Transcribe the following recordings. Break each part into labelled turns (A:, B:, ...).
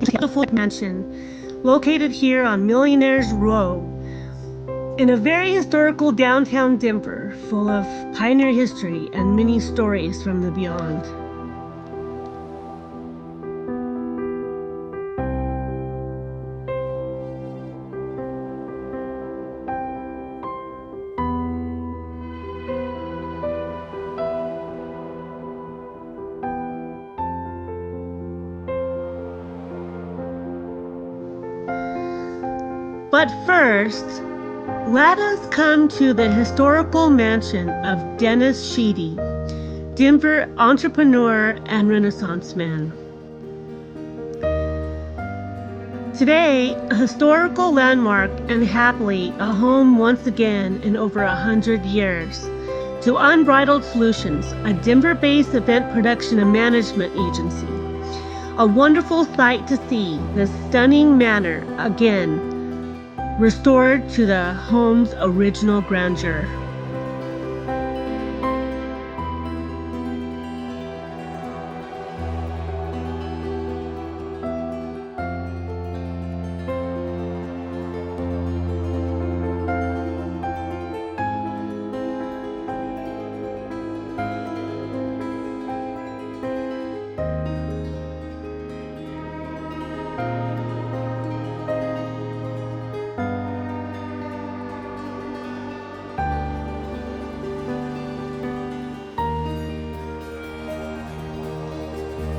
A: beautiful mansion located here on Millionaires Row in a very historical downtown Denver, full of pioneer history and many stories from the beyond. But first, let us come to the historical mansion of Dennis Sheedy, Denver entrepreneur and Renaissance man. Today, a historical landmark and happily a home once again in over 100 years to Unbridled Solutions, a Denver-based event production and management agency. A wonderful sight to see the stunning manor again restored to the home's original grandeur.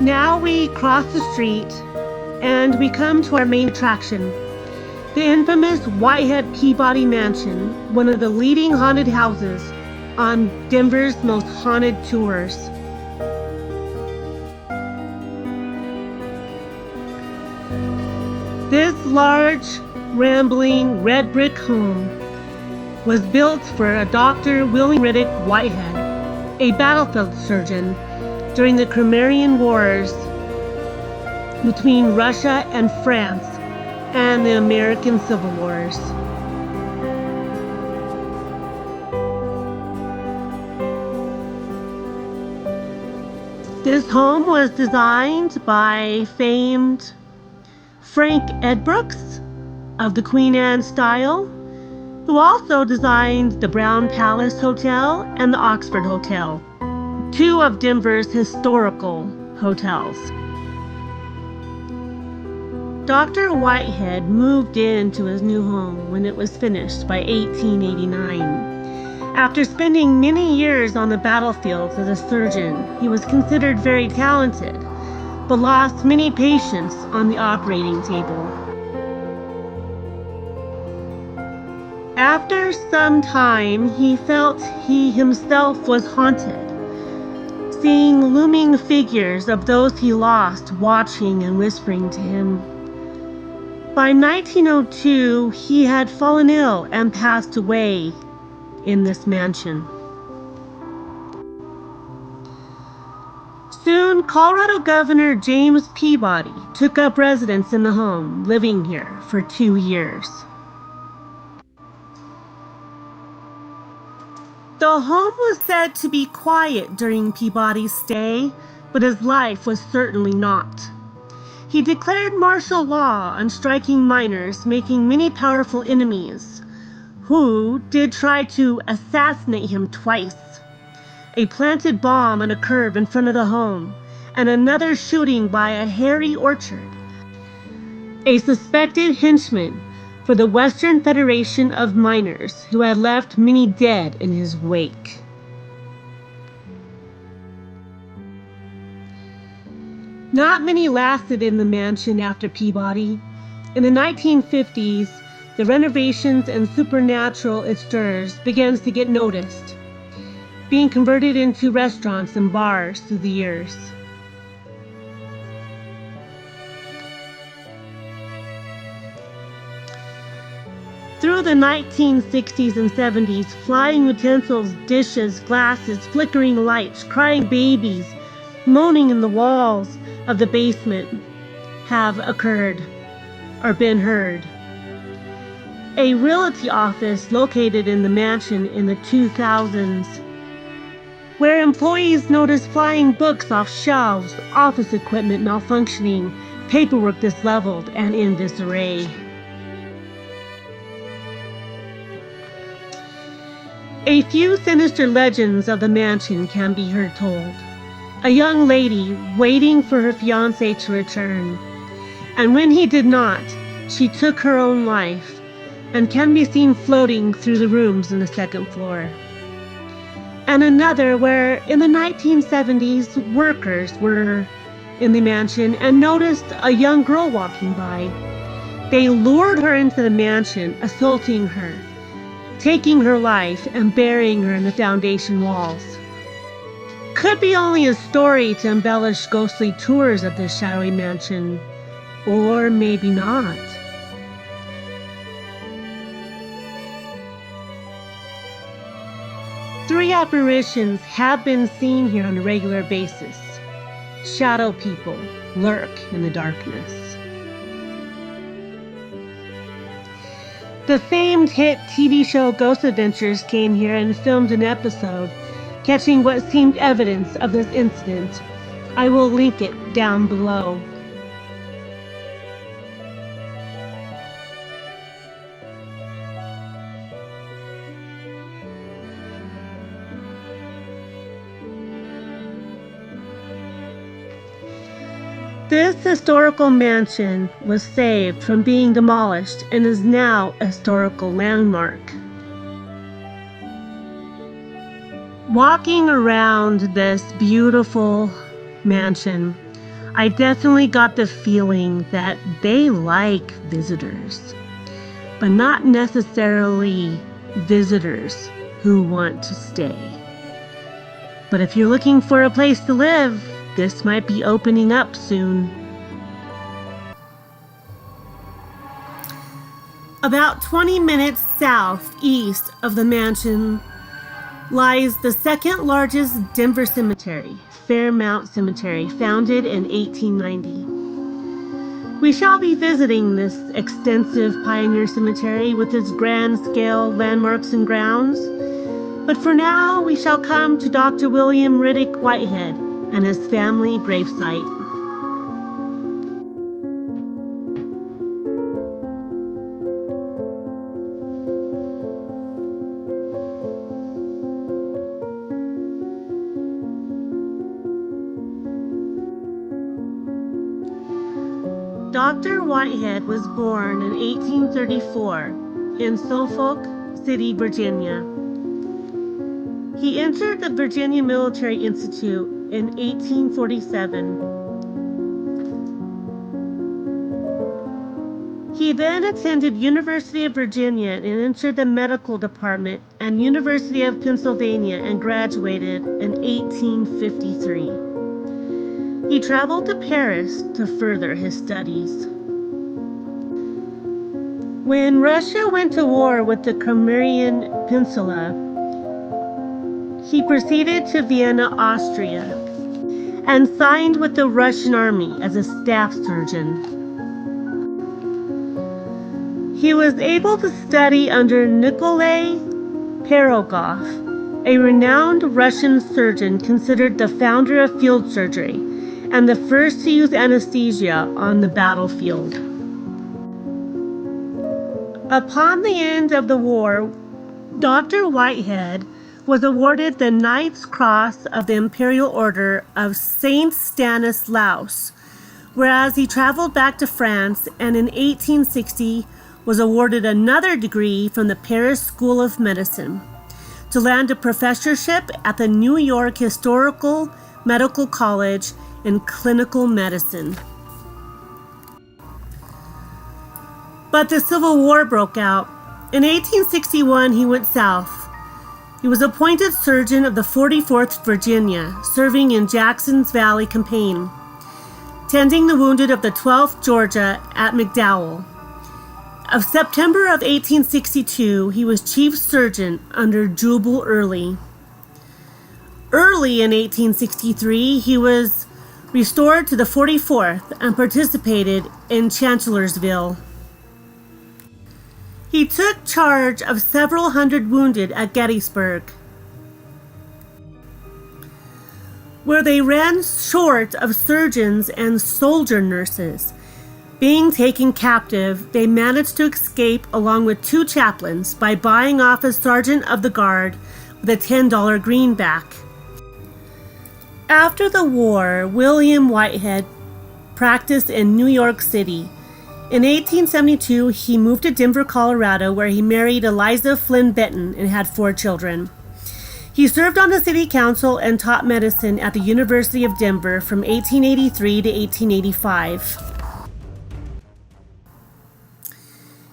A: Now we cross the street and we come to our main attraction, the infamous Whitehead Peabody Mansion, one of the leading haunted houses on Denver's most haunted tours. This large, rambling, red brick home was built for a Dr. William Riddick Whitehead, a battlefield surgeon during the Crimean Wars between Russia and France and the American Civil Wars. This home was designed by famed Frank Edbrooks of the Queen Anne style, who also designed the Brown Palace Hotel and the Oxford Hotel, two of Denver's historical hotels. Dr. Whitehead moved into his new home when it was finished by 1889. After spending many years on the battlefields as a surgeon, he was considered very talented, but lost many patients on the operating table. After some time, he felt he himself was haunted, seeing looming figures of those he lost watching and whispering to him. By 1902, he had fallen ill and passed away in this mansion. Soon, Colorado Governor James Peabody took up residence in the home, living here for 2 years. The home was said to be quiet during Peabody's stay, but his life was certainly not. He declared martial law on striking miners, making many powerful enemies, who did try to assassinate him twice. A planted bomb on a curb in front of the home, and another shooting by a Harry Orchard, a suspected henchman for the Western Federation of Miners, who had left many dead in his wake. Not many lasted in the mansion after Peabody. In the 1950s, the renovations and supernatural it stirs begins to get noticed, being converted into restaurants and bars through the years. Through the 1960s and 70s, flying utensils, dishes, glasses, flickering lights, crying babies, moaning in the walls of the basement have occurred or been heard. A realty office located in the mansion in the 2000s, where employees noticed flying books off shelves, office equipment malfunctioning, paperwork disleveled and in disarray. A few sinister legends of the mansion can be heard told. A young lady waiting for her fiancé to return, and when he did not, she took her own life and can be seen floating through the rooms on the second floor. And another where in the 1970s workers were in the mansion and noticed a young girl walking by. They lured her into the mansion, assaulting her, taking her life and burying her in the foundation walls. Could be only a story to embellish ghostly tours of this shadowy mansion, or maybe not. Three apparitions have been seen here on a regular basis. Shadow people lurk in the darkness. The famed hit TV show Ghost Adventures came here and filmed an episode catching what seemed evidence of this incident. I will link it down below. This historical mansion was saved from being demolished and is now a historical landmark. Walking around this beautiful mansion, I definitely got the feeling that they like visitors, but not necessarily visitors who want to stay. But if you're looking for a place to live, this might be opening up soon. About 20 minutes southeast of the mansion lies the second largest Denver cemetery, Fairmount Cemetery, founded in 1890. We shall be visiting this extensive pioneer cemetery with its grand scale landmarks and grounds. But for now, we shall come to Dr. William Riddick Whitehead and his family gravesite. Dr. Whitehead was born in 1834 in Suffolk City, Virginia. He entered the Virginia Military Institute in 1847. He then attended University of Virginia and entered the medical department and University of Pennsylvania and graduated in 1853. He traveled to Paris to further his studies. When Russia went to war with the Crimean Peninsula, he proceeded to Vienna, Austria, and signed with the Russian army as a staff surgeon. He was able to study under Nikolai Pirogov, a renowned Russian surgeon considered the founder of field surgery and the first to use anesthesia on the battlefield. Upon the end of the war, Dr. Whitehead was awarded the Knight's Cross of the Imperial Order of Saint Stanislaus, whereas he traveled back to France and in 1860 was awarded another degree from the Paris School of Medicine to land a professorship at the New York Historical Medical College in Clinical Medicine. But the Civil War broke out. In 1861, he went south. He was appointed surgeon of the 44th Virginia, serving in Jackson's Valley campaign, tending the wounded of the 12th Georgia at McDowell. Of September of 1862, he was chief surgeon under Jubal Early. Early in 1863, he was restored to the 44th and participated in Chancellorsville. He took charge of several hundred wounded at Gettysburg, where they ran short of surgeons and soldier nurses, Being taken captive, they managed to escape along with 2 chaplains by buying off a sergeant of the guard with a $10 greenback. After the war, William Whitehead practiced in New York City. In 1872, he moved to Denver, Colorado, where he married Eliza Flynn Benton and had 4 children. He served on the city council and taught medicine at the University of Denver from 1883 to 1885.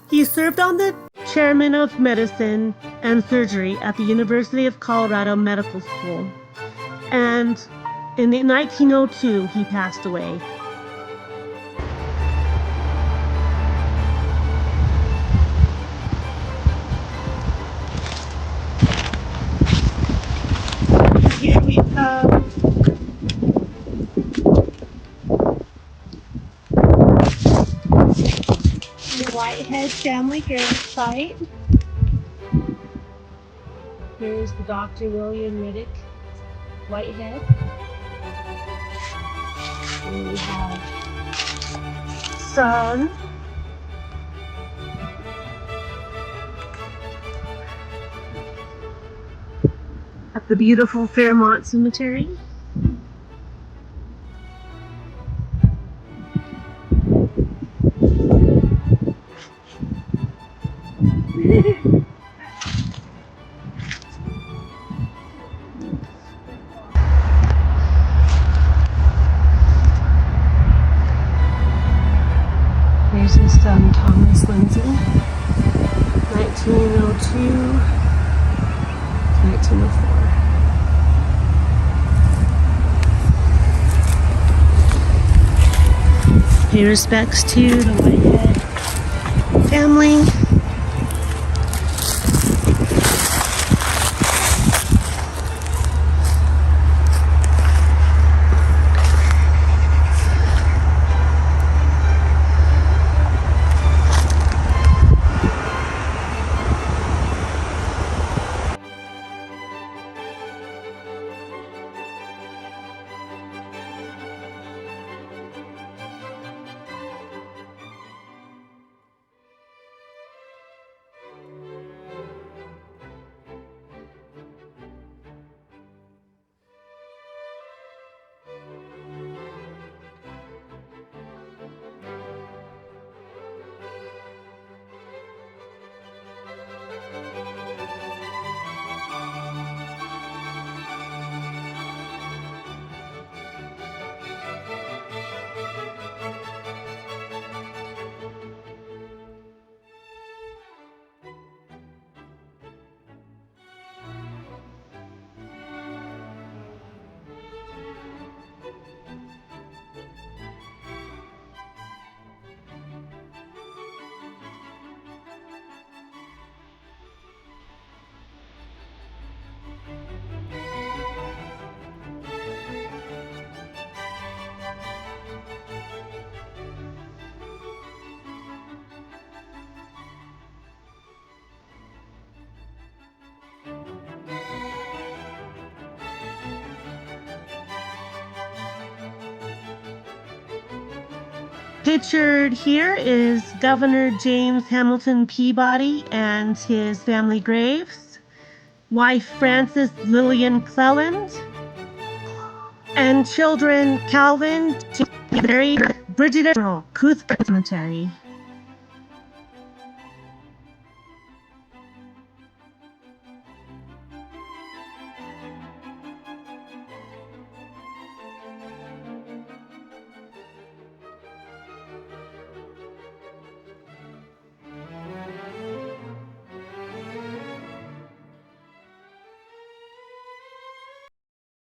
A: He served on the chairman of medicine and surgery at the University of Colorado Medical School. And in 1902, he passed away. Here we have the Whitehead family grave site. Here's the Dr. William Riddick Whitehead. And we have son. At the beautiful Fairmont Cemetery. Here's his son, Thomas Lindsay, 1902 to 1904. Pay respects to the Whitehead family. Pictured here is Governor James Hamilton Peabody and his family graves, wife Frances Lillian Cleland, and children Calvin, Mary, Bridget, Cuthbert Cemetery.